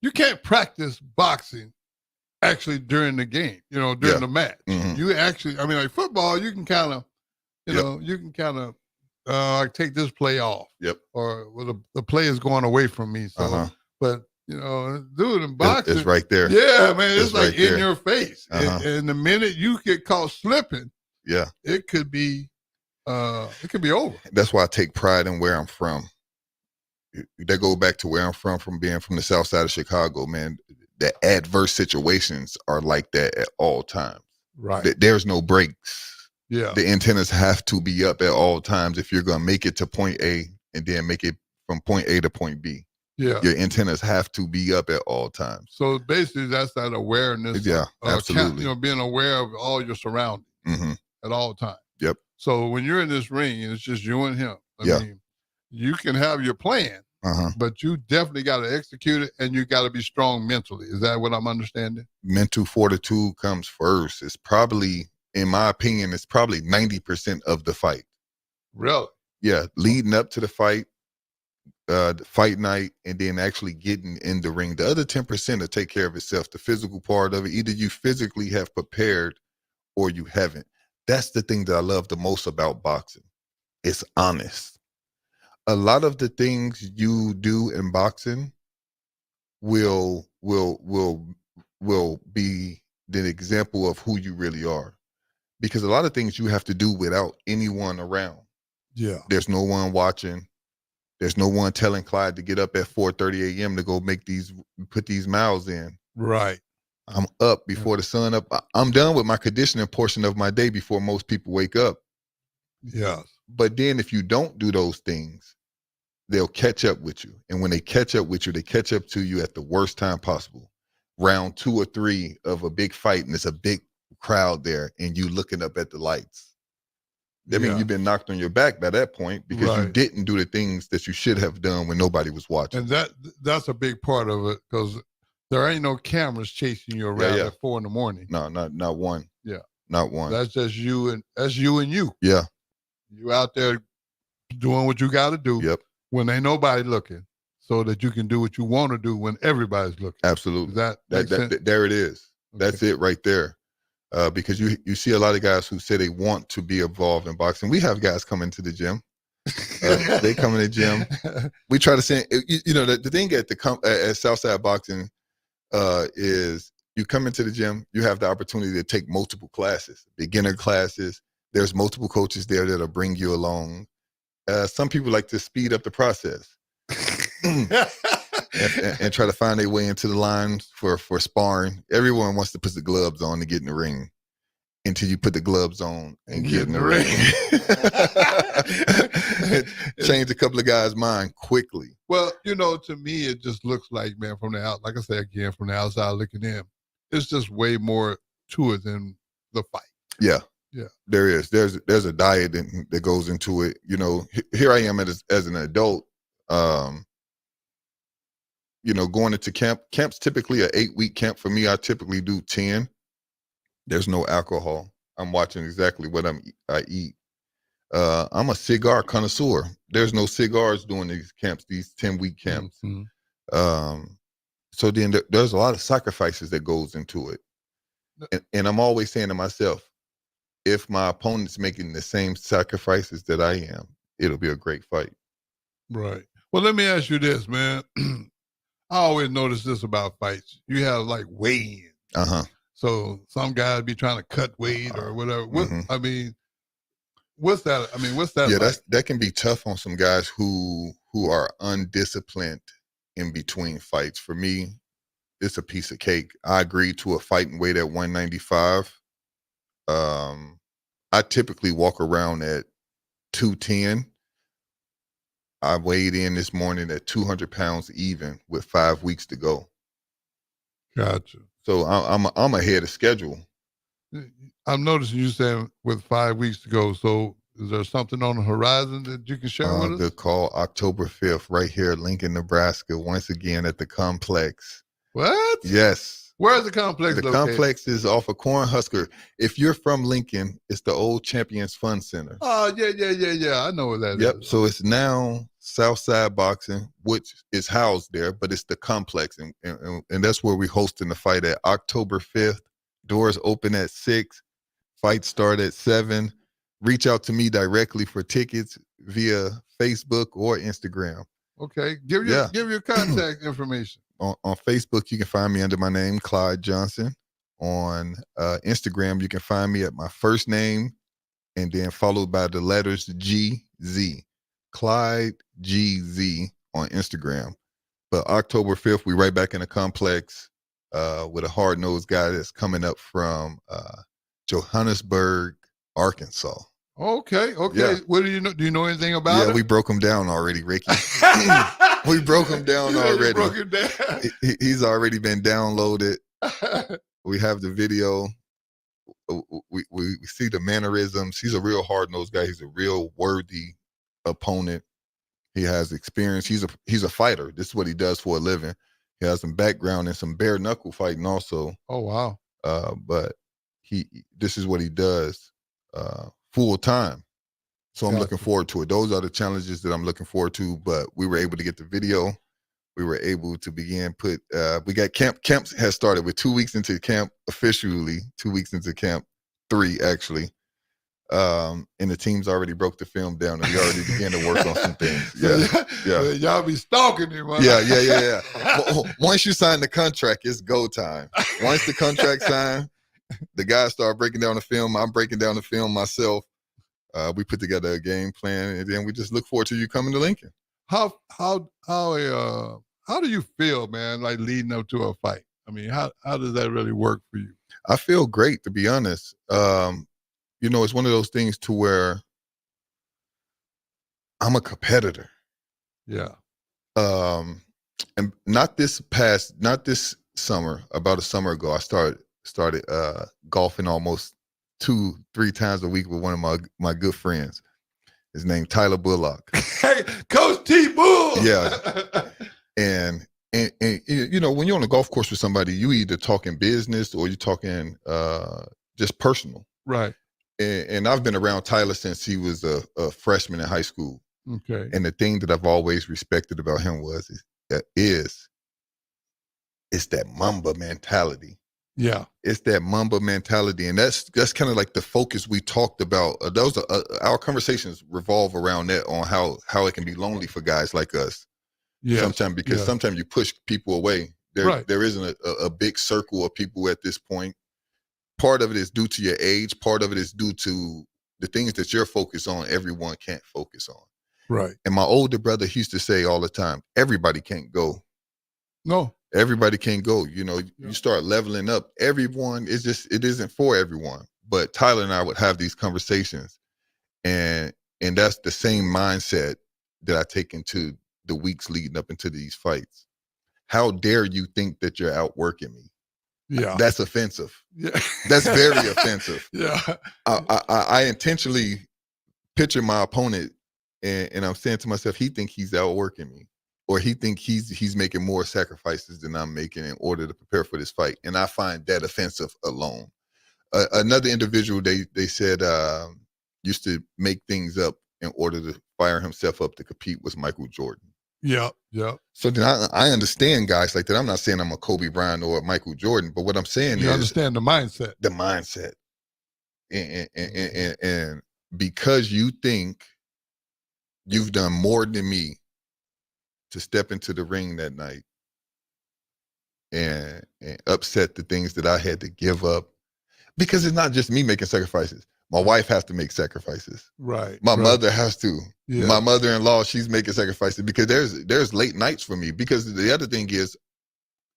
you can't practice boxing actually during the game, during the match. You actually, I mean, like football, you can kind of, you can kind of like take this play off. Or well, the play is going away from me. So, but dude, in boxing, it's right there. Yeah, man, it's like right in there. your face. And the minute you get caught slipping, it could be over. That's why I take pride in where I'm from. That go back to where I'm from being from the south side of Chicago, man. The adverse situations are like that at all times. Right. There's no breaks. Yeah. The antennas have to be up at all times if you're going to make it to point A and then make it from point A to point B. Yeah. Your antennas have to be up at all times. So basically, that's that awareness. Yeah, absolutely. Being aware of all your surroundings at all times. Yep. So when you're in this ring and it's just you and him, I mean, you can have your plan, but you definitely got to execute it, and you got to be strong mentally. Is that what I'm understanding? Mental fortitude comes first. It's probably, in my opinion, it's probably 90% of the fight. Really? Yeah. Leading up to the fight night, and then actually getting in the ring. The other 10% will take care of itself. The physical part of it, either you physically have prepared or you haven't. That's the thing that I love the most about boxing. It's honest. A lot of the things you do in boxing will be the example of who you really are. Because a lot of things you have to do without anyone around. Yeah. There's no one watching. There's no one telling Clyde to get up at 4:30 a.m. to go put these miles in. Right. I'm up before the sun up. I'm done with my conditioning portion of my day before most people wake up. Yeah. But then if you don't do those things, they'll catch up with you. And when they catch up with you, they catch up to you at the worst time possible. Round 2 or 3 of a big fight, and it's a big crowd there, and you looking up at the lights. I mean, you've been knocked on your back by that point because you didn't do the things that you should have done when nobody was watching. And that's a big part of it, because there ain't no cameras chasing you around at 4 a.m. No, not one. Yeah. Not one. That's just you and you. Yeah. You out there doing what you got to do. Yep. When ain't nobody looking, so that you can do what you want to do when everybody's looking. Absolutely. Does that make sense? There it is. Okay. That's it right there. Because you see a lot of guys who say they want to be involved in boxing. We have guys coming to the gym. They come in the gym. We try to say, the thing at Southside Boxing is you come into the gym, you have the opportunity to take multiple classes, beginner classes. There's multiple coaches there that'll bring you along. Some people like to speed up the process and try to find their way into the line for sparring. Everyone wants to put the gloves on to get in the ring until you put the gloves on and get in the ring. Change a couple of guys' mind quickly. Well, to me, it just looks like, man, from the out, like I say again, from the outside looking in, it's just way more to it than the fight. Yeah. Yeah. There is. There's a diet that goes into it. Here I am as an adult, going into camp. Camp's typically an 8-week camp. For me, I typically do 10. There's no alcohol. I'm watching exactly what I eat. I'm a cigar connoisseur. There's no cigars during these camps, these 10-week camps. Mm-hmm. So then there's a lot of sacrifices that goes into it. And I'm always saying to myself, if my opponent's making the same sacrifices that I am, it'll be a great fight. Right. Well, let me ask you this, man. I always notice this about fights. You have like weigh-in. Uh-huh. So some guys be trying to cut weight or whatever. Mm-hmm. What's that? What's that? Yeah, like? that can be tough on some guys who are undisciplined in between fights. For me, it's a piece of cake. I agreed to a fighting weight at 195. I typically walk around at 210. I weighed in this morning at 200 pounds even with 5 weeks to go. Gotcha. So I'm ahead of schedule. I'm noticing you saying with 5 weeks to go. So is there something on the horizon that you can share with us? Good call. October 5th, right here, Lincoln, Nebraska. Once again at the complex. What? Yes. Where's the complex The located? complex is off of Cornhusker. If you're from Lincoln, it's the old Champions Fun Center. Oh, yeah. I know where that is. Yep. So it's now Southside Boxing, which is housed there, but it's the complex. And that's where we're hosting the fight at October 5th. Doors open at 6. Fights start at 7. Reach out to me directly for tickets via Facebook or Instagram. Okay. Give your contact information. On Facebook, you can find me under my name, Clyde Johnson. On Instagram, you can find me at my first name and then followed by the letters GZ. Clyde GZ on Instagram. But October 5th, we right back in the complex with a hard-nosed guy that's coming up from Johannesburg, Arkansas. Okay. Yeah. What do you know? Do you know anything about it? Yeah, we broke him down already, Ricky. We broke him down already. Broke him down. He's already been downloaded. We have the video. We see the mannerisms. He's a real hard-nosed guy. He's a real worthy opponent. He has experience. He's a fighter. This is what he does for a living. He has some background in some bare knuckle fighting also. Oh wow. But this is what he does full time. So I'm looking forward to it. Those are the challenges that I'm looking forward to. But we were able to get the video. We were able to begin we got camp. Camp has started. We're 2 weeks into camp officially. 2 weeks into camp, 3 actually. And the team's already broke the film down, and we already began to work on some things. Yeah. Y'all be stalking him. Huh? Yeah. Once you sign the contract, it's go time. Once the contract signed, the guys start breaking down the film. I'm breaking down the film myself. We put together a game plan, and then we just look forward to you coming to Lincoln. How do you feel, man? Like leading up to a fight. I mean, how does that really work for you? I feel great, to be honest. It's one of those things to where I'm a competitor. Yeah. And not this summer, about a summer ago, I started golfing almost 2-3 times a week with one of my good friends. His name Tyler Bullock. Hey, Coach T Bull. Yeah. And when you're on a golf course with somebody, you either talking business or you're talking just personal. Right. And I've been around Tyler since he was a freshman in high school. Okay. And the thing that I've always respected about him is that Mamba mentality. Yeah. It's that Mamba mentality. And that's kind of like the focus we talked about. Those our conversations revolve around that, on how it can be lonely for guys like us. Yes. Sometimes you push people away. There isn't a big circle of people at this point. Part of it is due to your age. Part of it is due to the things that you're focused on, everyone can't focus on. Right. And my older brother used to say all the time, everybody can't go. No. Everybody can't go. You start leveling up. Everyone is it isn't for everyone. But Tyler and I would have these conversations, and that's the same mindset that I take into the weeks leading up into these fights. How dare you think that you're outworking me? Yeah. That's offensive. Yeah. That's very offensive. Yeah. I intentionally picture my opponent, and I'm saying to myself, he think he's outworking me, or he think he's making more sacrifices than I'm making in order to prepare for this fight. And I find that offensive alone. Another individual they said used to make things up in order to fire himself up to compete was Michael Jordan. Yeah. So then I understand guys like that. I'm not saying I'm a Kobe Bryant or a Michael Jordan, but what I'm saying is, you understand the mindset. The mindset, and because you think you've done more than me to step into the ring that night and upset the things that I had to give up, because it's not just me making sacrifices. My wife has to make sacrifices. Right. My mother has to. Yeah. My mother-in-law, she's making sacrifices, because there's late nights for me. Because the other thing is,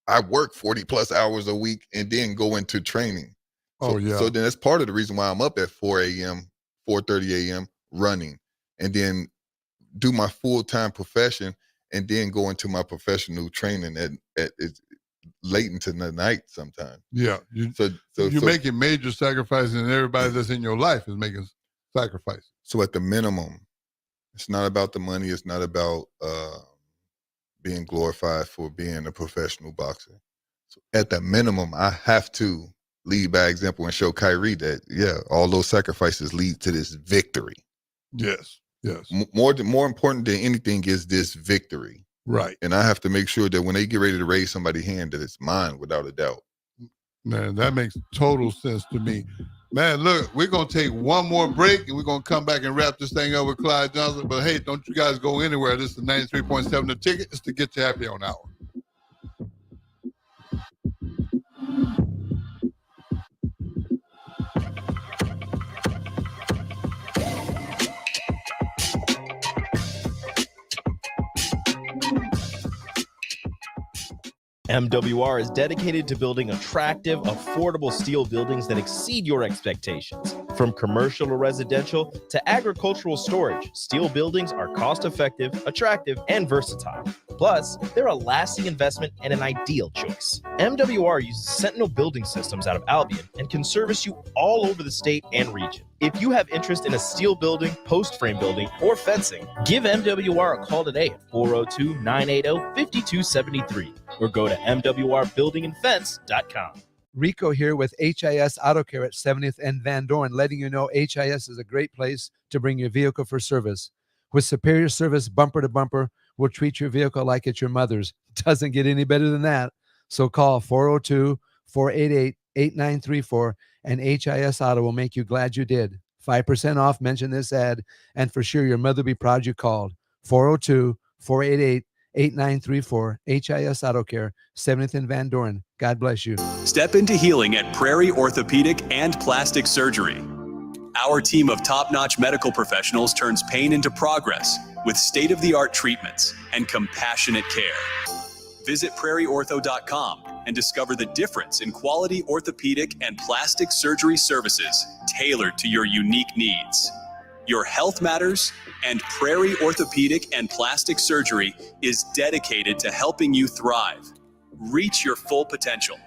I work 40 plus hours a week and then go into training. So then that's part of the reason why I'm up at 4 a.m., 4:30 a.m. running, and then do my full-time profession, and then go into my professional training at late into the night sometimes. Yeah. You're making major sacrifices, and everybody that's in your life is making sacrifices. So at the minimum, it's not about the money. It's not about being glorified for being a professional boxer. So at the minimum, I have to lead by example and show Kyrie that, all those sacrifices lead to this victory. Yes. More important than anything is this victory. Right. And I have to make sure that when they get ready to raise somebody's hand, that it's mine without a doubt. Man, that makes total sense to me. Man, look, we're going to take one more break, and we're going to come back and wrap this thing up with Clyde Johnson. But, hey, don't you guys go anywhere. This is 93.7 The Ticket. It's to get you happy on hour. MWR is dedicated to building attractive, affordable steel buildings that exceed your expectations. From commercial or residential to agricultural storage, steel buildings are cost-effective, attractive, and versatile. Plus, they're a lasting investment and an ideal choice. MWR uses Sentinel Building Systems out of Albion and can service you all over the state and region. If you have interest in a steel building, post frame building, or fencing, give MWR a call today at 402-980-5273 or go to mwrbuildingandfence.com. Rico here with HIS Auto Care at 70th and Van Dorn, letting you know HIS is a great place to bring your vehicle for service. With superior service bumper to bumper, we'll treat your vehicle like it's your mother's. Doesn't get any better than that. So call 402-488-8934 and HIS Auto will make you glad you did. 5% off, mention this ad, and for sure your mother will be proud you called. 402-488-8934, HIS Auto Care, 70th and Van Dorn. God bless you. Step into healing at Prairie Orthopedic and Plastic Surgery. Our team of top-notch medical professionals turns pain into progress with state-of-the-art treatments and compassionate care. Visit prairieortho.com and discover the difference in quality orthopedic and plastic surgery services tailored to your unique needs. Your health matters, and Prairie Orthopedic and Plastic Surgery is dedicated to helping you thrive. Reach your full potential.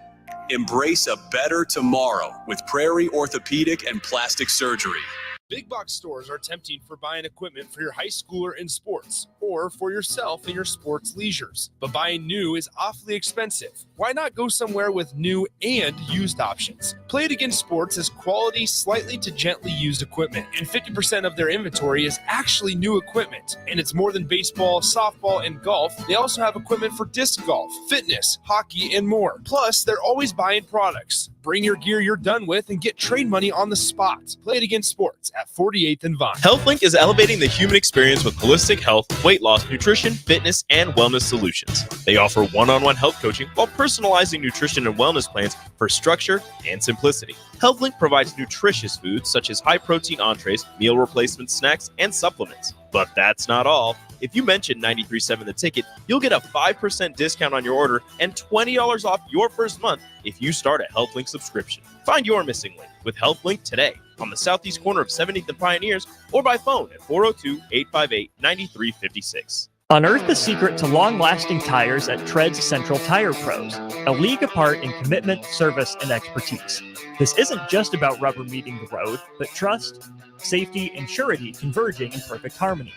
Embrace a better tomorrow with Prairie Orthopedic and Plastic Surgery. Big box stores are tempting for buying equipment for your high schooler in sports or for yourself in your sports leisures. But buying new is awfully expensive. Why not go somewhere with new and used options? Play It Again Sports has quality, slightly to gently used equipment, and 50% of their inventory is actually new equipment. And it's more than baseball, softball, and golf. They also have equipment for disc golf, fitness, hockey, and more. Plus, they're always buying products. Bring your gear you're done with and get trade money on the spot. Play It Again Sports at 48th and Vine. HealthLink is elevating the human experience with holistic health, weight loss, nutrition, fitness, and wellness solutions. They offer one-on-one health coaching while personalizing nutrition and wellness plans for structure and simplicity. HealthLink provides nutritious foods such as high-protein entrees, meal replacement snacks, and supplements. But that's not all. If you mention 93.7 The Ticket, you'll get a 5% discount on your order and $20 off your first month if you start a HealthLink subscription. Find your missing link with HealthLink today on the southeast corner of 70th and Pioneers or by phone at 402-858-9356. Unearth the secret to long-lasting tires at Tread's Central Tire Pros, a league apart in commitment, service, and expertise. This isn't just about rubber meeting the road, but trust, safety, and surety converging in perfect harmony.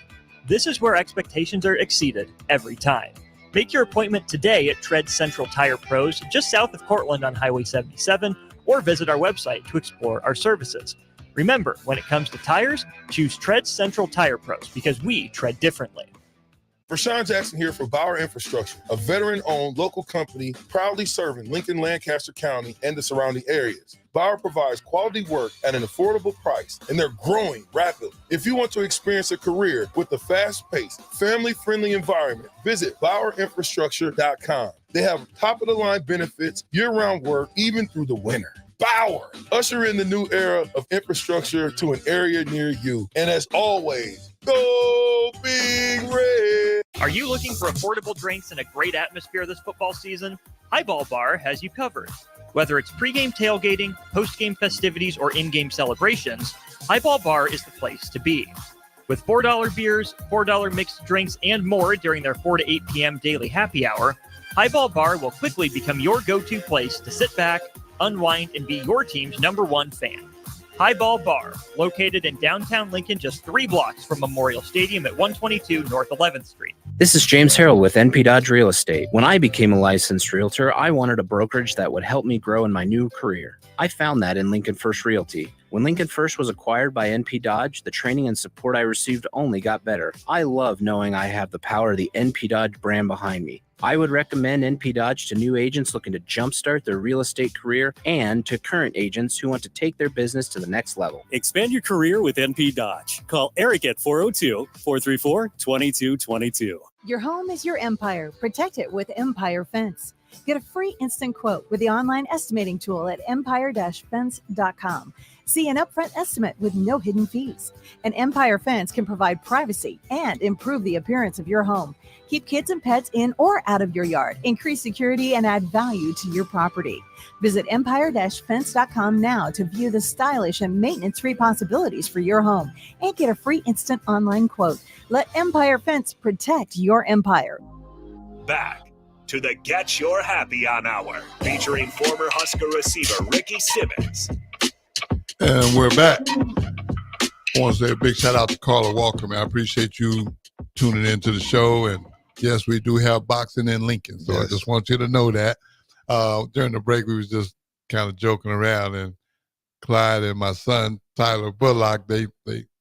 This is where expectations are exceeded every time. Make your appointment today at Tread's Central Tire Pros, just south of Cortland on Highway 77, or visit our website to explore our services. Remember, when it comes to tires, choose Tread's Central Tire Pros because we tread differently. Rashawn Jackson here for Bauer Infrastructure, a veteran-owned local company proudly serving Lincoln, Lancaster County, and the surrounding areas. Bauer provides quality work at an affordable price, and they're growing rapidly. If you want to experience a career with a fast-paced, family-friendly environment, visit BauerInfrastructure.com. They have top-of-the-line benefits, year-round work, even through the winter. Bauer, usher in the new era of infrastructure to an area near you. And as always, go Big Red! Are you looking for affordable drinks and a great atmosphere this football season? Highball Bar has you covered. Whether it's pregame tailgating, postgame festivities, or in-game celebrations, Highball Bar is the place to be. With $4 beers, $4 mixed drinks, and more during their 4 to 8 p.m. daily happy hour, Highball Bar will quickly become your go-to place to sit back, unwind, and be your team's #1 fan. Highball Bar, located in downtown Lincoln, just 3 blocks from Memorial Stadium at 122 North 11th Street. This is James Harrell with NP Dodge Real Estate. When I became a licensed realtor, I wanted a brokerage that would help me grow in my new career. I found that in Lincoln First Realty. When Lincoln First was acquired by NP Dodge, the training and support I received only got better. I love knowing I have the power of the NP Dodge brand behind me. I would recommend NP Dodge to new agents looking to jumpstart their real estate career and to current agents who want to take their business to the next level. Expand your career with NP Dodge. Call Eric at 402-434-2222. Your home is your empire. Protect it with Empire Fence. Get a free instant quote with the online estimating tool at empire-fence.com. See an upfront estimate with no hidden fees. An Empire Fence can provide privacy and improve the appearance of your home. Keep kids and pets in or out of your yard. Increase security and add value to your property. Visit empire-fence.com now to view the stylish and maintenance-free possibilities for your home and get a free instant online quote. Let Empire Fence protect your empire. Back to the Get Your Happy On Hour, featuring former Husker receiver Ricky Simmons. And we're back. I want to say a big shout out to Carla Walker, man. I appreciate you tuning into the show. And yes, we do have boxing in Lincoln. So yes. I just want you to know that. During the break, we was just kind of joking around, and Clyde and my son, Tyler Bullock, they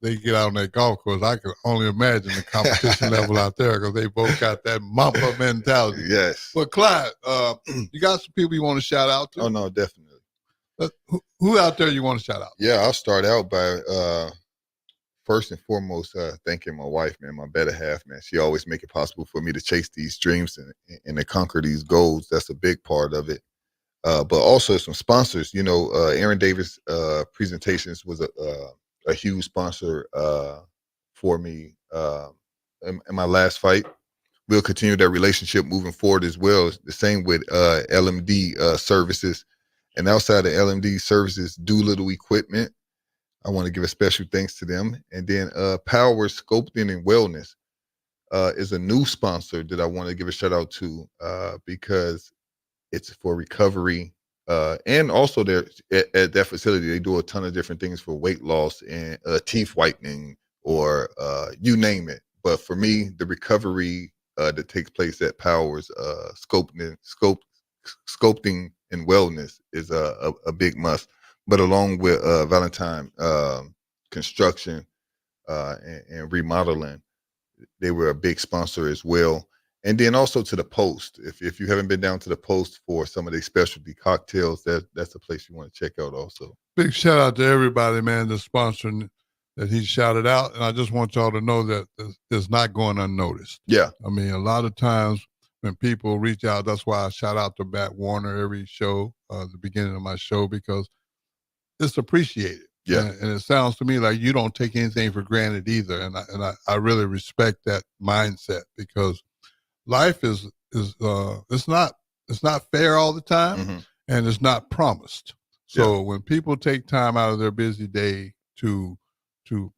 get out on that golf course. I can only imagine the competition level out there because they both got that Mamba mentality. Yes. But Clyde, you got some people you want to shout out to? Oh, no, definitely. Who out there you want to shout out? Yeah, I'll start out by first and foremost thanking my wife, man, my better half, man. She always make it possible for me to chase these dreams and to conquer these goals. That's a big part of it. But also some sponsors. You know, Aaron Davis Presentations was a huge sponsor for me in my last fight. We'll continue that relationship moving forward as well. The same with LMD Services. And outside of LMD Services, Doolittle Equipment, I want to give a special thanks to them. And then Power Sculpting and Wellness is a new sponsor that I want to give a shout out to because it's for recovery And also at that facility, they do a ton of different things for weight loss and teeth whitening or you name it. But for me, the recovery that takes place at Powers, sculpting and wellness is a big must. But along with Valentine construction and remodeling, they were a big sponsor as well. And then also to the Post. If you haven't been down to the Post for some of their specialty cocktails, that's a place you want to check out also. Big shout out to everybody, man, that's sponsoring that he shouted out. And I just want y'all to know that it's not going unnoticed. Yeah. I mean, a lot of times when people reach out, that's why I shout out to Matt Warner every show, the beginning of my show, because it's appreciated. Yeah. And it sounds to me like you don't take anything for granted either. And I really respect that mindset, because life is it's not fair all the time, and it's not promised. So when people take time out of their busy day to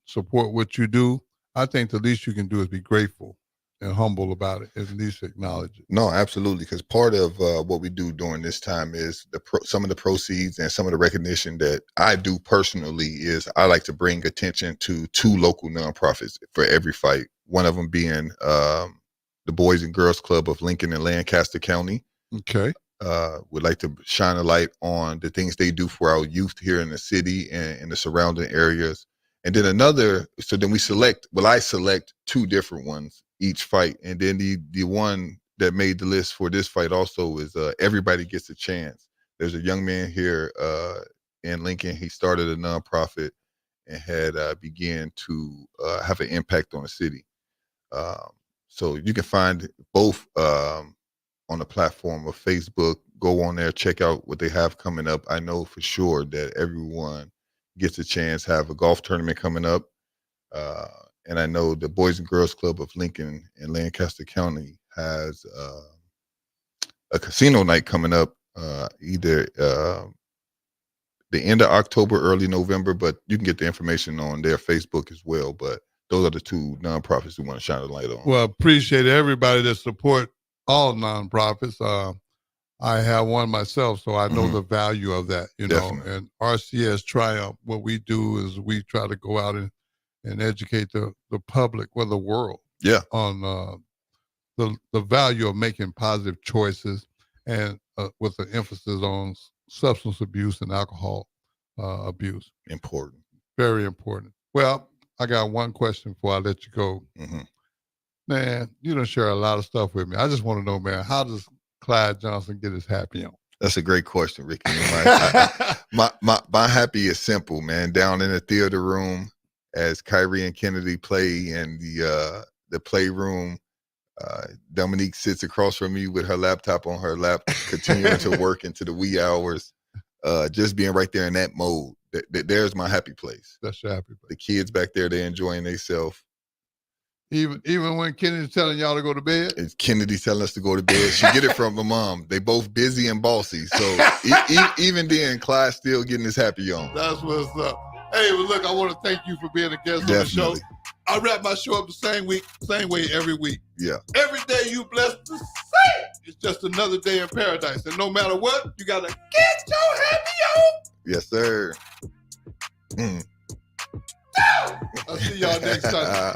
support what you do, I think the least you can do is be grateful and humble about it, at least acknowledge it. No, absolutely. Because part of what we do during this time is some of the proceeds and some of the recognition that I do personally is I like to bring attention to 2 local nonprofits for every fight. One of them being the Boys and Girls Club of Lincoln and Lancaster County. Okay. Would like to shine a light on the things they do for our youth here in the city and in the surrounding areas. And then I select 2 different ones each fight. And then the one that made the list for this fight also is Everybody Gets a Chance. There's a young man here in Lincoln. He started a nonprofit and had began to have an impact on the city. So you can find both on the platform of Facebook. Go on there, check out what they have coming up. I know for sure that everyone gets a chance. Have a golf tournament coming up. And I know the Boys and Girls Club of Lincoln and Lancaster County has a casino night coming up either the end of October, early November, but you can get the information on their Facebook as well. But those are the 2 nonprofits we want to shine a light on. Well, appreciate everybody that support all nonprofits. I have one myself, so I know the value of that, Definitely. know. And RCS Triumph, what we do is we try to go out and educate the public, the world, on the value of making positive choices, and with an emphasis on substance abuse and alcohol abuse. Important. Very important. Well, I got one question before I let you go. Man, you don't share a lot of stuff with me. I just want to know, man, how does Clyde Johnson get his happy on? That's a great question, Ricky. My happy is simple, man. Down in the theater room, as Kyrie and Kennedy play in the playroom, Dominique sits across from me with her laptop on her lap, continuing to work into the wee hours. Just being right there in that mode. There's my happy place. That's your happy place. The kids back there, they're enjoying themselves. Even when Kennedy's telling y'all to go to bed? It's Kennedy telling us to go to bed. She get it from her mom. They both busy and bossy. So even then, Clyde's still getting his happy on. That's what's up. Hey, well, look, I want to thank you for being a guest on the show. I wrap my show up the same way every week. Yeah. Every day you blessed to say it's just another day in paradise. And no matter what, you got to get your happy on. Yes, sir. I'll see y'all next Sunday.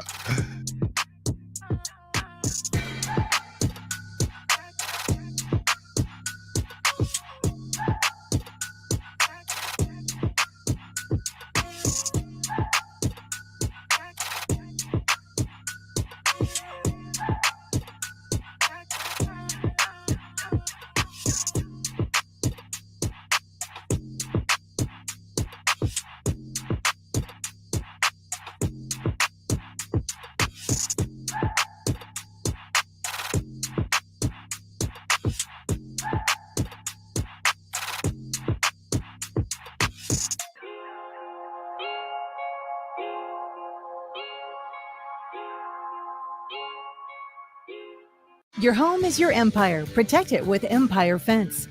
Your home is your empire. Protect it with Empire Fence.